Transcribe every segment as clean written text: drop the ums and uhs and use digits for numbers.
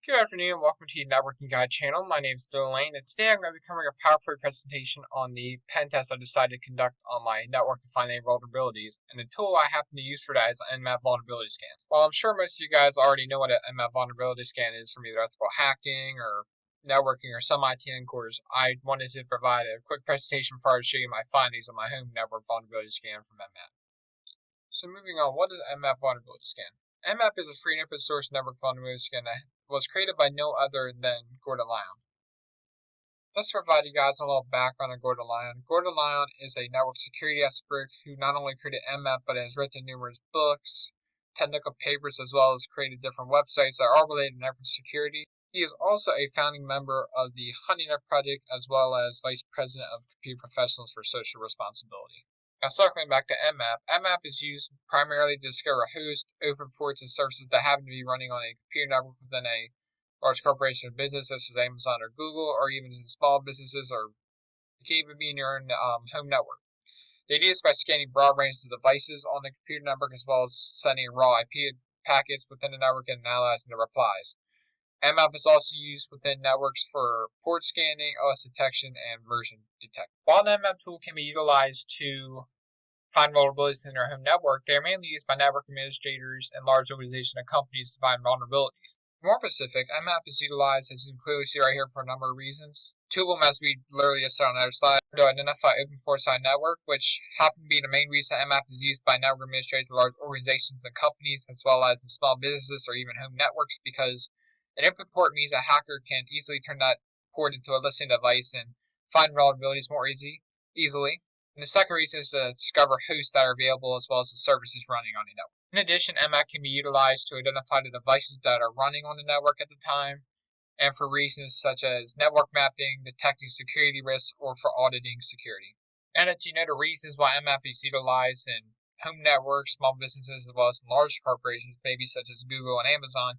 Good afternoon, welcome to the Networking Guide channel. My name is Lane, and today I'm going to be covering a PowerPoint presentation on the pen test I decided to conduct on my network to find any vulnerabilities, and the tool I happen to use for that is NMAP vulnerability scan. While I'm sure most of you guys already know what an NMAP vulnerability scan is from either ethical hacking or networking or some IT course, I wanted to provide a quick presentation before I show you my findings on my home network vulnerability scan from NMAP. So moving on, what is NMAP vulnerability scan? NMAP is a free and open source network vulnerability scan that was created by no other than Gordon Lyon. Let's provide you guys a little background on Gordon Lyon. Gordon Lyon is a network security expert who not only created NMAP but has written numerous books, technical papers, as well as created different websites that are related to network security. He is also a founding member of the Honeynet Project as well as Vice President of Computer Professionals for Social Responsibility. Now circling back to NMAP, NMAP is used primarily to discover hosts, open ports, and services that happen to be running on a computer network within a large corporation or business such as Amazon or Google, or even in small businesses, or it can even be in your own home network. They do this by scanning broad ranges of devices on the computer network as well as sending raw IP packets within the network and analyzing the replies. NMAP is also used within networks for port scanning, OS detection, and version detection. While the NMAP tool can be utilized to find vulnerabilities in their home network, they are mainly used by network administrators and large organizations and companies to find vulnerabilities. More specific, NMAP is utilized, as you can clearly see right here, for a number of reasons. Two of them, as we literally just said on the other slide, to identify open ports on network, which happen to be the main reason NMAP is used by network administrators and large organizations and companies, as well as in small businesses or even home networks, because an open port means a hacker can easily turn that port into a listening device and find vulnerabilities more easily. And the second reason is to discover hosts that are available as well as the services running on the network. In addition, NMAP can be utilized to identify the devices that are running on the network at the time, and for reasons such as network mapping, detecting security risks, or for auditing security. And that you know the reasons why NMAP is utilized in home networks, small businesses, as well as in large corporations, maybe such as Google and Amazon,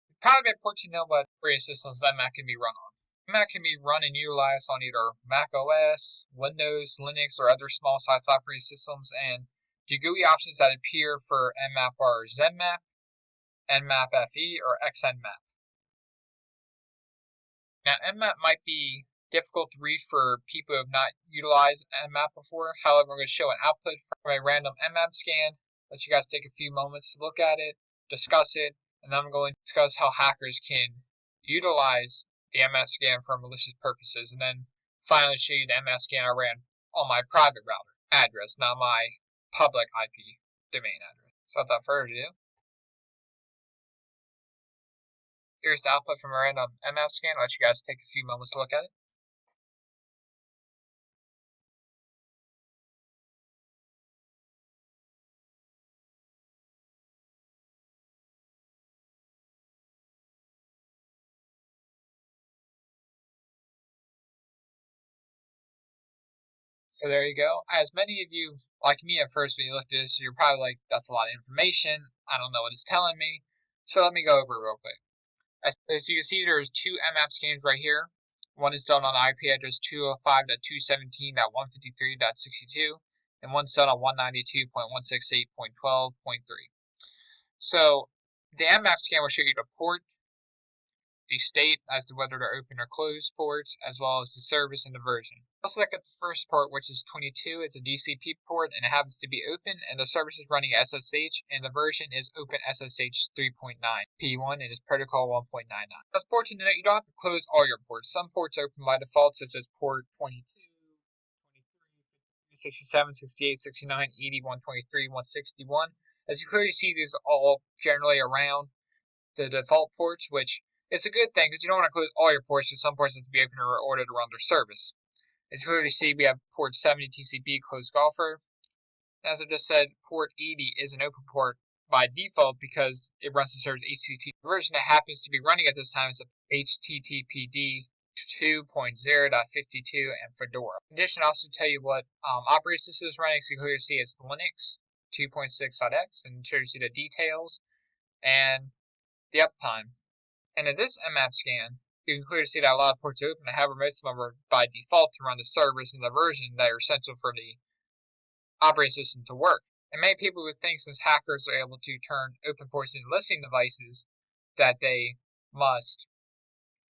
it'd probably be important to know what operating systems NMAP can be run on. NMAP can be run and utilized on either Mac OS, Windows, Linux, or other small-sized operating systems, and the GUI options that appear for NMAP are ZMAP, NMAP FE, or XNMAP. Now, NMAP might be difficult to read for people who have not utilized NMAP before. However, I'm going to show an output from a random NMAP scan. Let you guys take a few moments to look at it, discuss it, and then I'm going to discuss how hackers can utilize the NMAP scan for malicious purposes, and then finally show you the NMAP scan I ran on my private router address, not my public IP domain address. So without further ado, here's the output from a random NMAP scan. I'll let you guys take a few moments to look at it. So there you go. As many of you, like me at first, when you looked at this, you're probably like, that's a lot of information. I don't know what it's telling me. So let me go over it real quick. As you can see, there's two NMAP scans right here. One is done on IP address 205.217.153.62, and one's done on 192.168.12.3. So the NMAP scan will show you the port, the state as to whether they're open or closed ports, as well as the service and the version. Let's look at the first port, which is 22. It's a DCP port, and it happens to be open, and the service is running SSH, and the version is OpenSSH 3.9 P1, and it's protocol 1.99. That's important to note, you don't have to close all your ports. Some ports open by default, such as port 22, 23, 67, 68, 69, 80, 123, 161. As you clearly see, these are all generally around the default ports, which it's a good thing because you don't want to close all your ports, because some ports have to be open in order to run their service. As you clearly see, we have port 70 TCP closed golfer. As I just said, port 80 is an open port by default because it runs the service HTTP. The version that happens to be running at this time is HTTPD 2.0.52 and Fedora. In addition, I'll also tell you what operating system is running. So you clearly see it's Linux 2.6.x, and you see the details and the uptime. And in this NMAP scan, you can clearly see that a lot of ports are open. However, most of them are by default to run the service and the version that are essential for the operating system to work. And many people would think, since hackers are able to turn open ports into listening devices, that they must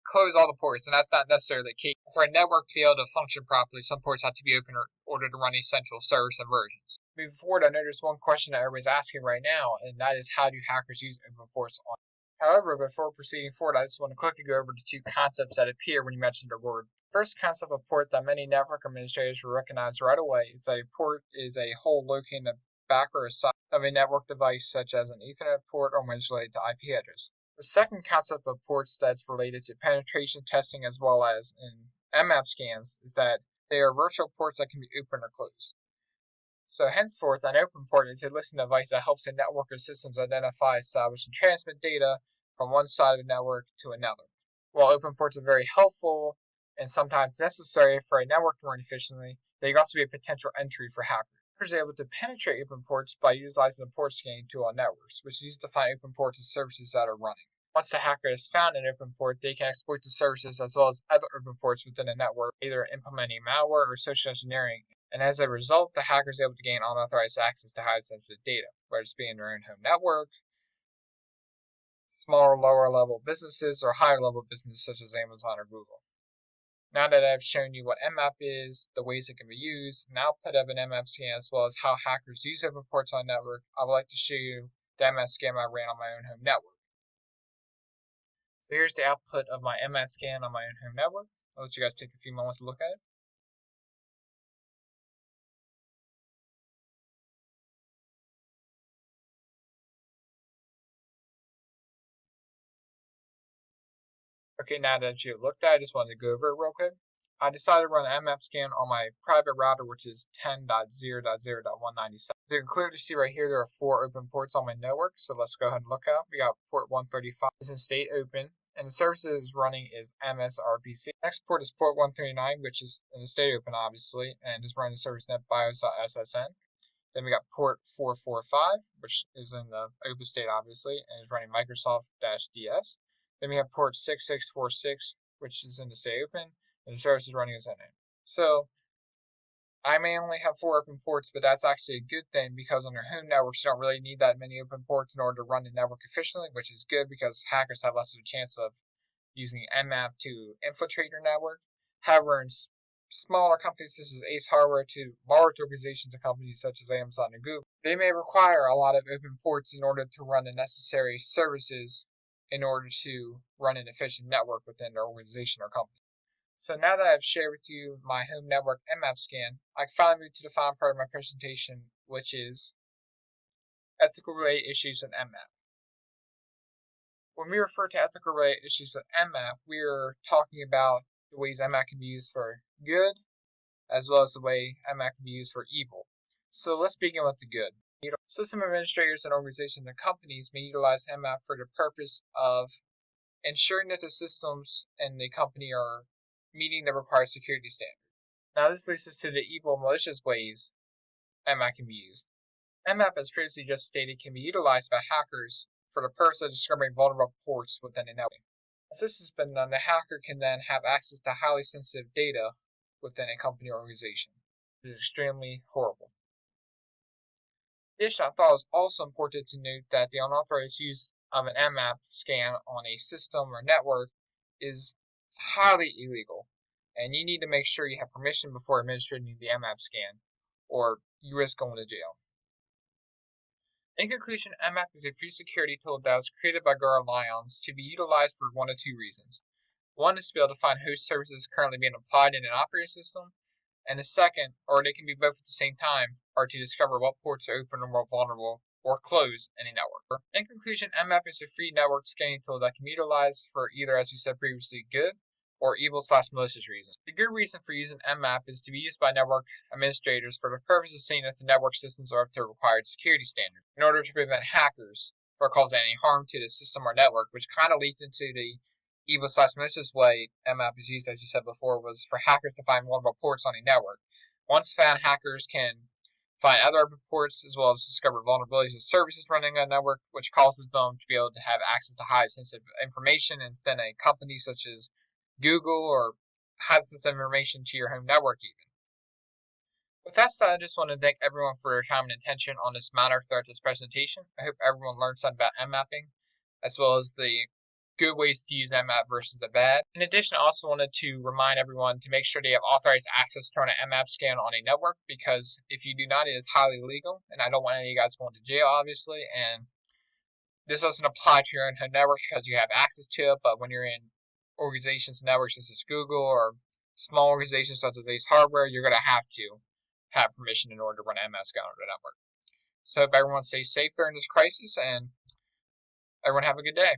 close all the ports, and that's not necessarily the case. For a network to be able to function properly, some ports have to be open in order to run essential service and versions. Moving forward, I know there's one question that everybody's asking right now, and that is how do hackers use open ports on. However, before proceeding forward, I just want to quickly go over the two concepts that appear when you mention the word. First concept of port that many network administrators will recognize right away is that a port is a hole located in the back or side of a network device, such as an Ethernet port or one related to IP address. The second concept of ports that's related to penetration testing as well as in NMAP scans is that they are virtual ports that can be open or closed. So henceforth, an open port is a listening device that helps a network or systems identify, establish, and transmit data from one side of the network to another. While open ports are very helpful and sometimes necessary for a network to run efficiently, they can also be a potential entry for hackers. Hackers are able to penetrate open ports by utilizing the port scanning tool on networks, which is used to find open ports and services that are running. Once the hacker has found an open port, they can exploit the services as well as other open ports within a network, either implementing malware or social engineering. And as a result, the hacker is able to gain unauthorized access to highly sensitive data, whether it's being their own home network, smaller, lower level businesses, or higher level businesses such as Amazon or Google. Now that I've shown you what NMAP is, the ways it can be used, an output of an NMAP scan, as well as how hackers use open ports on a network, I would like to show you the NMAP scan I ran on my own home network. So here's the output of my NMAP scan on my own home network. I'll let you guys take a few moments to look at it. Okay, now that you've looked at it, I just wanted to go over it real quick. I decided to run an NMAP scan on my private router, which is 10.0.0.197. You can clearly see right here there are 4 open ports on my network, so let's go ahead and look out. We got port 135 is in state open, and the service it is running is MSRPC. Next port is port 139, which is in the state open, obviously, and is running service netbios.ssn. Then we got port 445, which is in the open state, obviously, and is running Microsoft-DS. Then we have port 6646, which is in the state open, and the service is running as NA. So I may only have 4 open ports, but that's actually a good thing because on your home networks, you don't really need that many open ports in order to run the network efficiently, which is good because hackers have less of a chance of using NMAP to infiltrate your network. However, in smaller companies such as Ace Hardware to large organizations and companies such as Amazon and Google, they may require a lot of open ports in order to run the necessary services in order to run an efficient network within their organization or company. So now that I've shared with you my home network NMAP scan, I can finally move to the final part of my presentation, which is ethical related issues with NMAP. When we refer to ethical related issues with NMAP, we are talking about the ways NMAP can be used for good, as well as the way NMAP can be used for evil. So let's begin with the good. System administrators and organizations and companies may utilize NMAP for the purpose of ensuring that the systems in the company are meeting the required security standards. Now this leads us to the evil, malicious ways NMAP can be used. NMAP, as previously just stated, can be utilized by hackers for the purpose of discovering vulnerable ports within a network. As this has been done, the hacker can then have access to highly sensitive data within a company or organization. It is extremely horrible. Additionally, I thought it was also important to note that the unauthorized use of an NMAP scan on a system or network is highly illegal, and you need to make sure you have permission before administering the NMAP scan, or you risk going to jail. In conclusion, NMAP is a free security tool that was created by Guard Lions to be utilized for one of 2 reasons. One is to be able to find host services currently being applied in an operating system, and the second, or they can be both at the same time, are to discover what ports are open or more vulnerable or closed in a network. In conclusion, NMAP is a free network scanning tool that can be utilized for either, as we said previously, good or evil/malicious reasons. The good reason for using NMAP is to be used by network administrators for the purpose of seeing if the network systems are up to required security standards in order to prevent hackers from causing any harm to the system or network, which kind of leads into the evil/malicious way NMAP is used, as you said before, was for hackers to find vulnerable ports on a network. Once found, hackers can find other open ports as well as discover vulnerabilities in services running on a network, which causes them to be able to have access to highly sensitive information within a company such as Google, or has this information to your home network even. With that said, I just want to thank everyone for their time and attention on this matter throughout this presentation. I hope everyone learned something about NMAPing, as well as the good ways to use NMAP versus the bad. In addition, I also wanted to remind everyone to make sure they have authorized access to run an NMAP scan on a network, because if you do not, it is highly illegal, and I don't want any of you guys going to jail, obviously, and this doesn't apply to your own network because you have access to it, but when you're in organizations and networks such as Google or small organizations such as Ace Hardware, you're going to have permission in order to run NMAP scan on the network. So I hope everyone stays safe during this crisis, and everyone have a good day.